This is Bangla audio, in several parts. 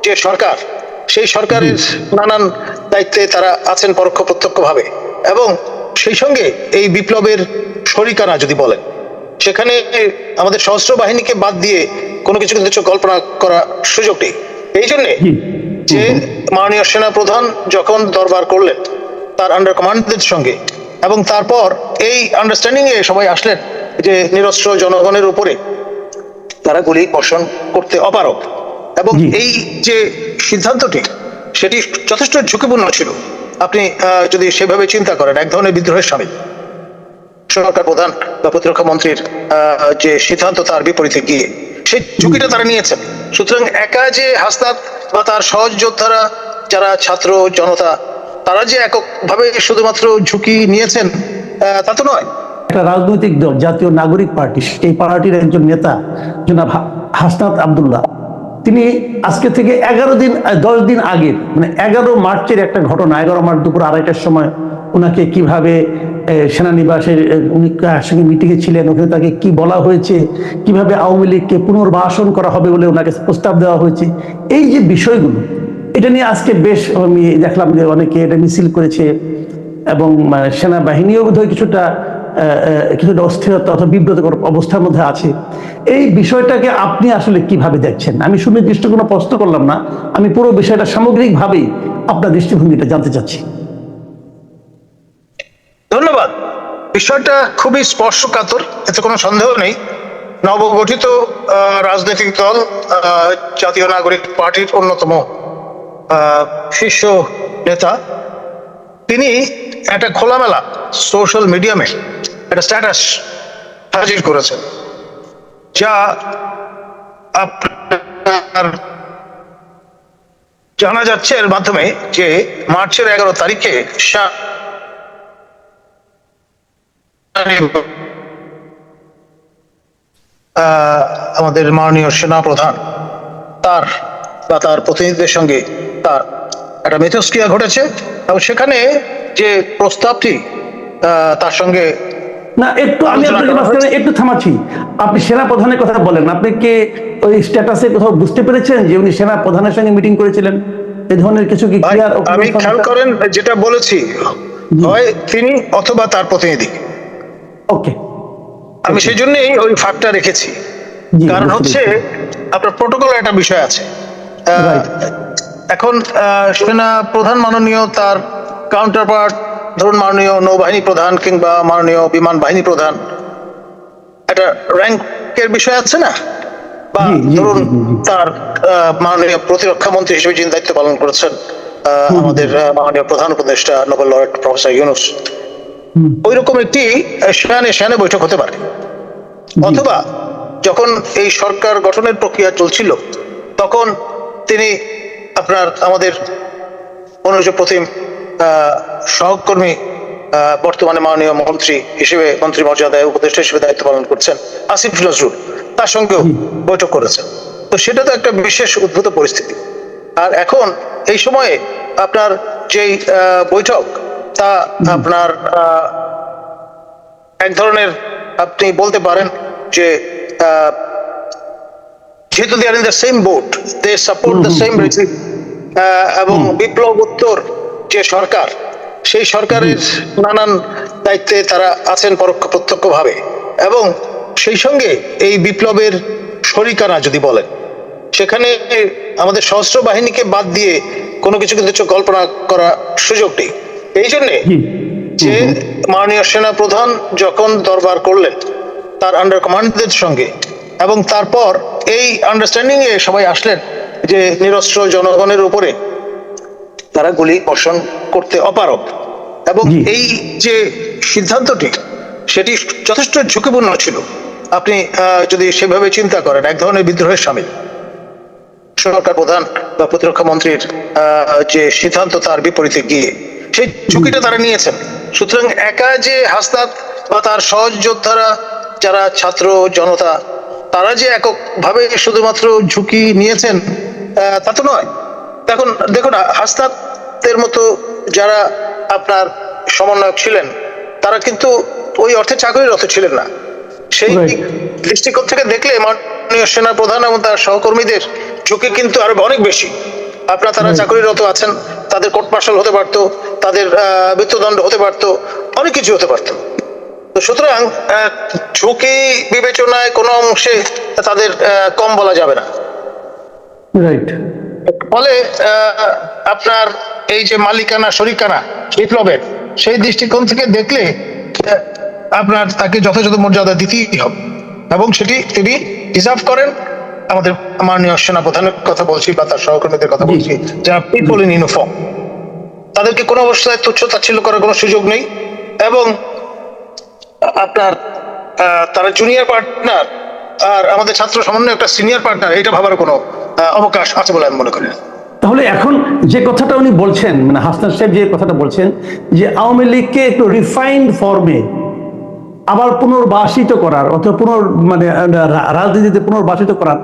যে সরকার, সেই সরকারের নানান দায়িত্বে তারা আছেন পরোক্ষ প্রত্যক্ষ ভাবে, এবং সেই সঙ্গে এই বিপ্লবের শরিকানা যদি বলেন, সেখানে আমাদের সশস্ত্র বাহিনীকে বাদ দিয়ে কোনো কিছু কিন্তু কল্পনা করার সুযোগ নেই। এই জন্যে যে মাননীয় সেনা প্রধান যখন দরবার করলেন তার আন্ডার কমান্ডদের সঙ্গে, এবং তারপর এই আন্ডারস্ট্যান্ডিং এ সবাই আসলেন যে নিরস্ত্র জনগণের উপরে তারা গুলি বর্ষণ করতে অপারগ, এবং এই যে সিদ্ধান্তটি সেটি যথেষ্ট ঝুঁকিপূর্ণ ছিল। আপনি যদি সেভাবে চিন্তা করেন, এক ধরনের বিদ্রোহের সামিল সরকার প্রধান বা প্রতিরক্ষা মন্ত্রীর যে সিদ্ধান্ত তার বিপরীতে গিয়ে সেই ঝুঁকিটা তারা নিয়েছেন। সুতরাং একা যে হাসনাত বা তার সহজ যোদ্ধারা যারা ছাত্র জনতা, তারা যে এককভাবে শুধুমাত্র ঝুঁকি নিয়েছেন তা তো নয়। একটা রাজনৈতিক দল জাতীয় নাগরিক পার্টি, এই পার্টির একজন নেতা জনাব হাসনাত আব্দুল্লাহ, তিনি আজকে থেকে 10 দিন আগে, মানে 11 মার্চের একটা ঘটনা, 11 মার্চ দুপুর 2:30টার সময় ওনাকে কিভাবে সেনানিবাসের উনি সঙ্গে মিটিংয়ে ছিলেন, ওখানে তাকে কি বলা হয়েছে, কিভাবে আওয়ামী লীগকে পুনর্বাসন করা হবে বলে ওনাকে প্রস্তাব দেওয়া হয়েছে, এই যে বিষয়গুলো, এটা নিয়ে আজকে বেশ আমি দেখলাম যে অনেকে এটা মিছিল করেছে, এবং সেনাবাহিনীও বোধহয় কিছুটা অস্থিরতা অথবা বিব্রতকর অবস্থার মধ্যে আছে। এই বিষয়টাকে আপনি আসলে কিভাবে দেখছেন? আমি সুনির্দিষ্ট কোনো প্রশ্ন করলাম না, আমি পুরো বিষয়টা সামগ্রিকভাবেই আপনার দৃষ্টিভঙ্গিটা জানতে চাচ্ছি। ধন্যবাদ। বিষয়টা খুবই স্পর্শকাতর, এতে কোনো সন্দেহ নেই। নবগঠিত রাজনৈতিক দল জাতীয় নাগরিক পার্টির অন্যতম শীর্ষ নেতা, তিনি একটা খোলামেলা সোশ্যাল মিডিয়ামে একটা স্ট্যাটাস হাজির করেছেন, যা আপনার জানা যাচ্ছে এর মাধ্যমে যে মার্চের 11 তারিখে আমাদের মাননীয় সেনা প্রধান তার বা তার প্রতিনিধিদের সঙ্গে তার একটা মিথস্ক্রিয়া ঘটেছে, এবং সেখানে যে প্রস্তাবটি তার সঙ্গে না, আমি একটু থামাচ্ছি। আপনি সেনা প্রধানের কথা বলেন, আপনি কি ওই স্ট্যাটাসে কোথাও বুঝতে পেরেছেন যে উনি সেনা প্রধানের সঙ্গে মিটিং করেছিলেন? এই ধরনের কিছু কি ক্লিয়ার? আমি খেয়াল করেন যেটা বলেছি, হয় তিনি অথবা তার প্রতিনিধি। ওকে, আমি সেই জন্যই ওই ফাঁকটা রেখেছি, কারণ হচ্ছে আপনার প্রোটোকলের একটা বিষয় আছে। এখন সেনা প্রধান মাননীয় তার কাউন্টার পার্ট, ধরুন মাননীয় নৌবাহিনী প্রধান কিংবা মাননীয় বিমান বাহিনী প্রধান, একটা র্যাঙ্কের বিষয় আছে না? বা ধরুন তার মাননীয় প্রতিরক্ষা মন্ত্রী হিসেবে যিনি দায়িত্ব পালন করেছেন আমাদের মাননীয় প্রধান উপদেষ্টা নোবেল লরেট প্রফেসর ইউনূস, ওই রকম একটি সেনানে বৈঠক হতে পারে। অথবা যখন এই সরকার গঠনের প্রক্রিয়া চলছিল, তখন তিনি আপনার আমাদের অনুজ প্রতিম সহকর্মী, বর্তমানে মাননীয় মন্ত্রী হিসেবে, মন্ত্রী মর্যাদায় উপদেষ্টা হিসেবে দায়িত্ব পালন করছেন আসিফ নজরুল, তার সঙ্গেও বৈঠক করেছেন। তো সেটা তো একটা বিশেষ উদ্ভূত পরিস্থিতি। আর এখন এই সময়ে আপনার যেই বৈঠক, তা আপনার এক ধরনের, আপনি বলতে পারেন যে যেহেতু they are in the same boat, they support the same regime, এবং বিপ্লবোত্তর যে সরকার, সেই সরকারের নানান দায়িত্বে তারা আছেন পরোক্ষ প্রত্যক্ষ ভাবে, এবং সেই সঙ্গে এই বিপ্লবের শরিকানা যদি বলেন, সেখানে আমাদের সশস্ত্র বাহিনীকে বাদ দিয়ে কোনো কিছু কিন্তু কল্পনা করার সুযোগ নেই। এই জন্যে যে মাননীয় সেনা প্রধান যখন দরবার করলেন তার আন্ডার কমান্ডদের সঙ্গে, এবং তারপর এই আন্ডারস্ট্যান্ডিং এ সবাই আসলেন যে নিরস্ত্র জনগণের উপরে তারা গুলি বর্ষণ করতে অপারগ, এবং এই যে সিদ্ধান্তটি সেটি যথেষ্ট ঝুঁকিপূর্ণ ছিল। আপনি যদি সেভাবে চিন্তা করেন, এক ধরনের বিদ্রোহের সামিল সরকার প্রধান বা প্রতিরক্ষা মন্ত্রীর যে সিদ্ধান্ত তার বিপরীতে গিয়ে সেই ঝুঁকিটা তারা নিয়েছেন। সুতরাং একা যে হাসনাত বা তার সহজ যোদ্ধারা যারা ছাত্র জনতা, তারা যে এককভাবে শুধুমাত্র ঝুঁকি নিয়েছেন তা তো নয়। দেখুন হাসনাতের মতো যারা আপনার সমন্বয়ক ছিলেন, তারা কিন্তু ওই অর্থে চাকরিরত ছিলেন না। সেই দৃষ্টিকোণ থেকে দেখলে মাননীয় সেনা প্রধান এবং তার সহকর্মীদের ঝুঁকি কিন্তু আরো অনেক বেশি। আপনার তারা চাকরিরত আছেন, তাদের কোর্ট মার্শাল হতে পারতো, তাদের মৃত্যুদণ্ড হতে পারতো, অনেক কিছু হতে পারতো। তো সুতরাং ঝুঁকি বিবেচনায় কোনো অংশে তাদের কম বলা যাবে না। রাইট। ফলে আপনার এই যে মালিকানা শরিকানা বিপ্লবের, সেই দৃষ্টিকোণ থেকে দেখলে আপনার তাকে যথাযথ মর্যাদা দিতেই হবে, এবং সেটি তিনি ডিজার্ভ করেন। আমাদের মাননীয় সেনাপ্রধানের কথা বলছি বা তার সহকর্মীদের কথা বলছি, যারা পিপল ইন ইউনিফর্ম, তাদেরকে কোনো অবস্থায় তুচ্ছ তাচ্ছিল্য করার কোনো সুযোগ নেই। এবং আপনার তারা জুনিয়র পার্টনার আর আমাদের ছাত্র সমন্বয় একটা সিনিয়র পার্টনার, এটা ভাবার কোনো অবকাশ আছে বলে আমি মনে করি না। তাহলে এখন যে কথাটা উনি বলছেন, মানে হাসনাত সাহেব যে কথাটা বলছেন, যে আওয়ামী লীগকে একটু রিফাইন্ড ফর্মে আবার পুনর্বাসিত করার অথবা মানে রাজনীতিতে পুনর্বাসিত করার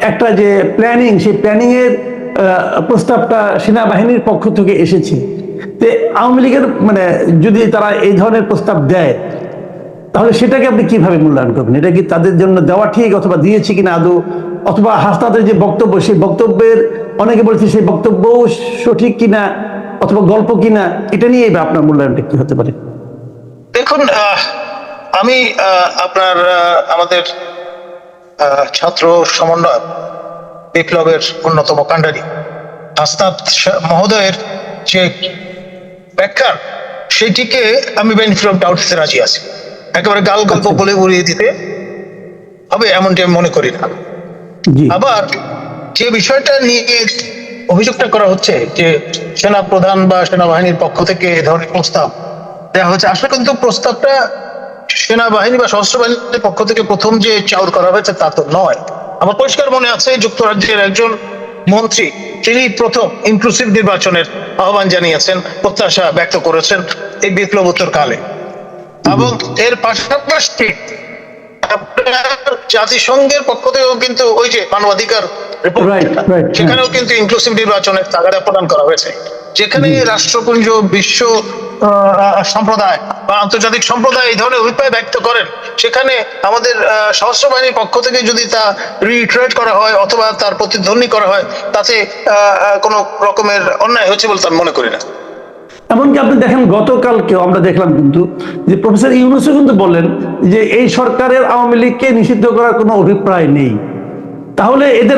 একটা যে প্ল্যানিং, সেই প্ল্যানিং এর প্রস্তাবটা সেনাবাহিনীর পক্ষ থেকে এসেছে। তো আওয়ামী লীগের মানে যদি তারা এই ধরনের প্রস্তাব দেয়, তাহলে সেটাকে আপনি কিভাবে মূল্যায়ন করবেন? এটা কি তাদের জন্য দেওয়া ঠিক, অথবা দিয়েছে কিনা আদৌ, অথবা হাসনাতের যে বক্তব্য, সেই বক্তব্যের অনেকে বলছে সেই বক্তব্য সঠিক কিনা অথবা গল্প কিনা, এটা নিয়ে আপনার মূল্যায়নটা কি হতে পারে? দেখুন, আমি আপনার আমাদের ছাত্র সমন্বয় বিপ্লবের অন্যতম কাণ্ডারি হাসনাত মহোদয়ের যে ব্যাখ্যা, সেটিকে আমি বেনিফিট অফ ডাউট দিতে রাজি আছি। একেবারে গাল গল্প বলে উড়িয়ে দিতে হবে এমনটি আমি মনে করি না। আবার যে বিষয়টা নিয়ে অভিযোগটা করা হচ্ছে যে সেনা প্রধান বা সেনাবাহিনীর পক্ষ থেকে এ ধরনের প্রস্তাব দেওয়া হচ্ছে, আসলে কিন্তু প্রস্তাবটা সেনাবাহিনী বা সশস্ত্র বাহিনীর পক্ষ থেকে প্রথম যে চাউর করা হয়েছে তা তো নয়। আমার পরিষ্কার মনে আছে যুক্তরাজ্যের একজন মন্ত্রী, তিনি প্রথম ইনক্লুসিভ নির্বাচনের আহ্বান জানিয়েছেন, প্রত্যাশা ব্যক্ত করেছেন এই বিপ্লবোত্তর কালে। এবং এর পাশাপাশি জাতিসংঘের পক্ষ থেকেও কিন্তু ওই যে মানবাধিকার রিপোর্ট, সেখানেও কিন্তু ইনক্লুসিভ নির্বাচনের তাগাদা প্রদান করা হয়েছে, যেখানে রাষ্ট্রপুঞ্জ, বিশ্ব সম্প্রদায় বা আন্তর্জাতিক সম্প্রদায় এই ধরনের অভিপ্রায় ব্যক্ত করেন, সেখানে আমাদের সশস্ত্র বাহিনীর পক্ষ থেকে যদি তা রিট্রেট করা হয় অথবা তার প্রতিধ্বনি করা হয়, তাতে কোনো রকমের অন্যায় হচ্ছে বলে আমি মনে করি না। এমনকি আপনি দেখেন গতকালকেও আমরা দেখলাম কিন্তু যে প্রফেসর ইউনূসও কিন্তু বললেন যে এই সরকারের আওয়ামী লীগকে নিষিদ্ধ করার কোনো অভিপ্রায় নেই। তাহলে এদের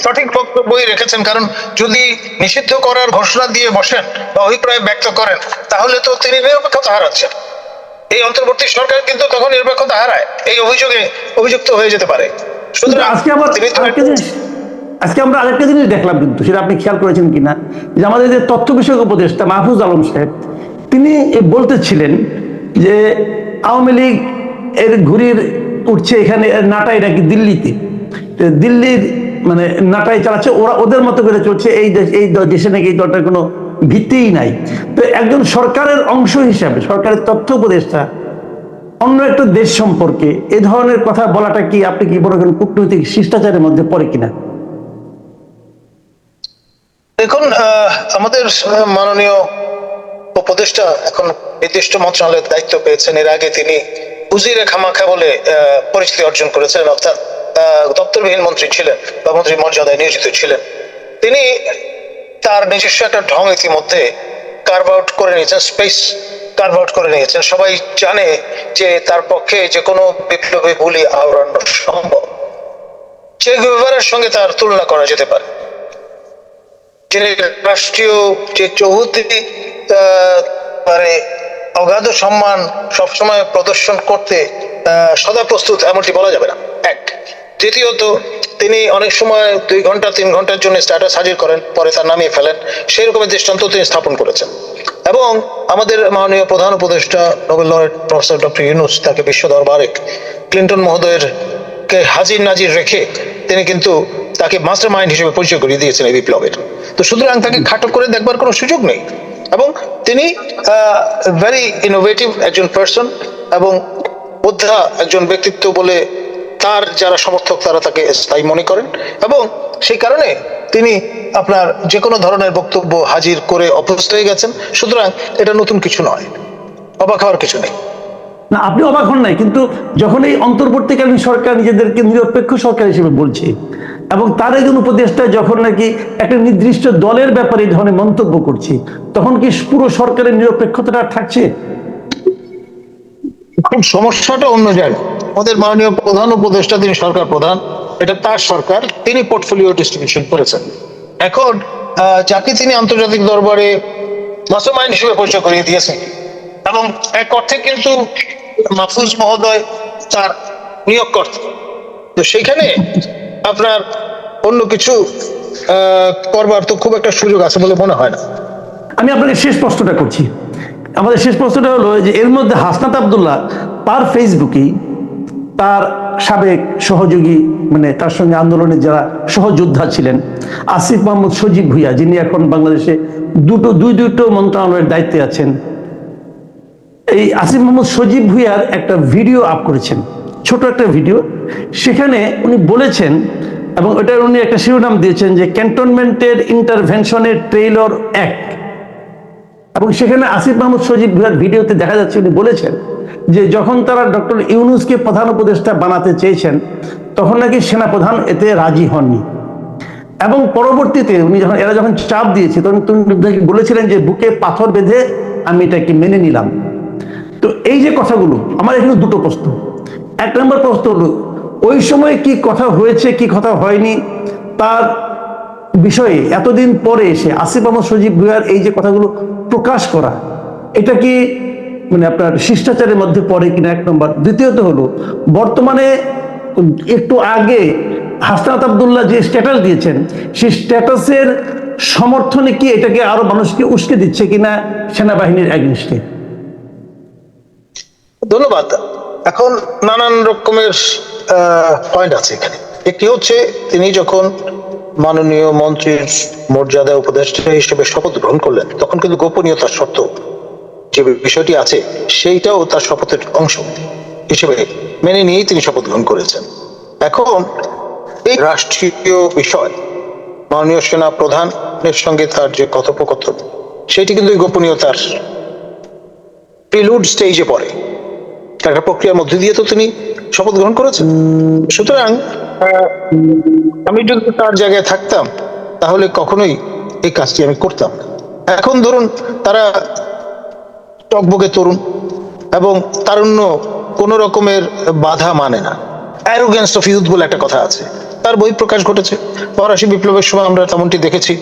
সঠিক বক্তব্যই রেখেছেন, কারণ যদি নিষিদ্ধ করার ঘোষণা দিয়ে বসেন বা অভিপ্রায় ব্যক্ত করেন, তাহলে তো তিনি নিরপেক্ষতা হারাচ্ছেন। এই অন্তর্বর্তী সরকার কিন্তু তখন নিরপেক্ষতা হারায়, এই অভিযোগে অভিযুক্ত হয়ে যেতে পারে। সুতরাং আজকে আমরা আরেকটা জিনিস দেখলাম কিন্তু, সেটা আপনি খেয়াল করেছেন কিনা, যে আমাদের যে তথ্য বিষয়ক উপদেষ্টা মাহফুজ আলম সাহেব, তিনি বলতেছিলেন যে আওয়ামী লীগ এর ঘুরির উঠছে এখানে নাটাই নাকি দিল্লিতে, দিল্লির মানে নাটাই চালাচ্ছে, ওরা ওদের মতো করে চলছে, এই দেশে নাকি এই দলটার কোনো ভিত্তিই নাই। তো একজন সরকারের অংশ হিসাবে, সরকারের তথ্য উপদেষ্টা অন্য একটা দেশ সম্পর্কে এ ধরনের কথা বলাটা কি আপনি কি মনে করেন কূটনৈতিক শিষ্টাচারের মধ্যে পড়ে কিনা? দেখুন, আমাদের মাননীয় উপদেষ্টা এখন নির্দিষ্ট মন্ত্রণালয়ের দায়িত্ব পেয়েছেন। এর আগে তিনি উজিরে খামাখা বলে পরিচিতি অর্জন করেছেন, অর্থাৎ দপ্তরবিহীন মন্ত্রী ছিলেন বা মন্ত্রী মর্যাদায় নিয়োজিত ছিলেন। তিনি তার নিজস্ব একটা ঢং ইতিমধ্যে কার্ভ আউট করে নিয়েছেন, স্পেস কার্ভ আউট করে নিয়েছেন। সবাই জানে যে তার পক্ষে যে কোনো বিপ্লবী বুলি আওড়ানো সম্ভব। চে গুয়েভারার সঙ্গে তার তুলনা করা যেতে পারে, যিনি রাষ্ট্রীয় যে চৌহদ্দি মানে অগাধ সম্মান সবসময় প্রদর্শন করতে সদা প্রস্তুত, এমনটি বলা যাবে না। এক, দ্বিতীয়ত তিনি অনেক সময় 2 ঘন্টা 3 ঘন্টার জন্য স্ট্যাটাস হাজির করেন, পরে তার নামিয়ে ফেলেন, সেই রকমের দৃষ্টান্ত তিনি স্থাপন করেছেন। এবং আমাদের মাননীয় প্রধান উপদেষ্টা Nobel laureate professor doctor Yunus তাকে বিশ্ব দরবারে ক্লিন্টন মহোদয়ের কে হাজির নাজির রেখে তিনি কিন্তু তাকে মাস্টার মাইন্ড হিসেবে পরিচয় করিয়ে দিয়েছেন এই বিপ্লবের। তো সুতরাং তাকে খাটো করে দেখবার কোনো সুযোগ নেই। এবং তিনি ভেরি ইনোভেটিভ একজন পার্সন এবং বোদ্ধা একজন ব্যক্তিত্ব বলে তার যারা সমর্থক তারা তাকে স্থায়ী মনে করেন, এবং সেই কারণে তিনি আপনার যে কোনো ধরনের বক্তব্য হাজির করে অভ্যস্ত হয়ে গেছেন। সুতরাং এটা নতুন কিছু নয়, অবাক হওয়ার কিছু নেই। না, আপনি অবাক হন নাই, কিন্তু যখন এই অন্তর্বর্তীকালীন সরকার নিজেদেরকে নিরপেক্ষ সরকার হিসেবে বলছে, এবং তার একজন উপদেষ্টা যখন নাকি একটা নির্দিষ্ট দলের ব্যাপারে এই ধরনের মন্তব্য করছে, তখন কি পুরো সরকারের নিরপেক্ষতাটা থাকছে? খুব সমস্যাটা অন্য জায়গায়। আমাদের মাননীয় প্রধান উপদেষ্টা, তিনি সরকার প্রধান, এটা তার সরকার, তিনি পোর্টফোলিও ডিস্ট্রিবিউশন করেছেন। এখন যাকে তিনি আন্তর্জাতিক দরবারে মাস্টারমাইন্ড হিসেবে পরিচয় করিয়ে দিয়েছেন, এবং এক অর্থে কিন্তু মাহফুজ মহোদয় তার নিয়োগকর্তা, তো সেইখানে আপনার অন্য কিছু করবার তো খুব একটা সুযোগ আছে বলে মনে হয় না। আমি আপনাকে শেষ প্রশ্নটা করছি। আমাদের শেষ প্রশ্নটা হলো যে এর মধ্যে হাসনাত আব্দুল্লাহ তার ফেসবুকেই তার সাবেক সহযোগী, মানে তার সঙ্গে আন্দোলনের যারা সহযোদ্ধা ছিলেন, আসিফ মাহমুদ সজীব ভুঁইয়া, যিনি এখন বাংলাদেশে দুটো মন্ত্রণালয়ের দায়িত্বে আছেন, এই আসিফ মাহমুদ সজীব ভুঁইয়ার একটা ভিডিও আপ করেছেন, ছোট একটা ভিডিও। সেখানে উনি বলেছেন, এবং ওটার উনি একটা শিরোনাম দিয়েছেন যে ক্যান্টনমেন্টের ইন্টারভেনশনের ট্রেইলর 1। এবং সেখানে আসিফ মাহমুদ সজীব ভুঁইয়ার ভিডিওতে দেখা যাচ্ছে উনি বলেছেন যে যখন তারা ডক্টর ইউনূসকে প্রধান উপদেষ্টা বানাতে চেয়েছেন, তখন নাকি সেনাপ্রধান এতে রাজি হননি। এবং পরবর্তীতে উনি এরা যখন চাপ দিয়েছে, তখন তিনি বলেছিলেন যে বুকে পাথর বেঁধে আমি এটাকে মেনে নিলাম। তো এই যে কথাগুলো, আমার এখানে দুটো প্রশ্ন। এক নম্বর প্রশ্ন হলো, ওই সময় কি কথা হয়েছে কি কথা হয়নি তার বিষয়ে এতদিন পরে এসে আসিফ মাহমুদ সজীব ভুঁইয়ার এই যে কথাগুলো প্রকাশ করা, এটা কি মানে আপনার শিষ্টাচারের মধ্যে পড়ে কিনা, এক নম্বর। দ্বিতীয়ত হলো, বর্তমানে একটু আগে হাসনাত আব্দুল্লাহ যে স্ট্যাটাস দিয়েছেন, সেই স্ট্যাটাসের সমর্থনে কি এটাকে আরো মানুষকে উস্কে দিচ্ছে কিনা সেনাবাহিনীর এগেইনস্টে? ধন্যবাদ। এখন নানান রকমের পয়েন্ট আছে এখানে। একটি হচ্ছে, তিনি যখন মাননীয় মন্ত্রীর মর্যাদা উপদেষ্টা হিসেবে শপথ গ্রহণ করলেন, তখন কিন্তু গোপনীয়তার শর্ত যে বিষয়টি আছে, সেইটাও তার শপথের অংশ হিসেবে মেনে নিয়েই তিনি শপথ গ্রহণ করেছেন। এখন এই রাষ্ট্রীয় বিষয়, মাননীয় সেনা প্রধানের সঙ্গে তার যে কথোপকথন, সেটি কিন্তু এই গোপনীয়তার প্রিলুড স্টেজে পড়ে। একটা প্রক্রিয়ার মধ্যে দিয়ে তো তিনি শপথ গ্রহণ করেছেন। সুতরাং আমি যদি তার জায়গায় থাকতাম, তাহলে কখনোই এই কাজটি আমি করতাম না। এখন ধরুন, তারা টকবকে তরুণ, এবং তারুণ্য কোন রকমের বাধা মানে না। অ্যারোগেন্স অফ ইউথ বলে একটা কথা আছে, তার বহিঃপ্রকাশ ঘটেছে। ফরাসি বিপ্লবের সময় আমরা তেমনটি দেখেছি।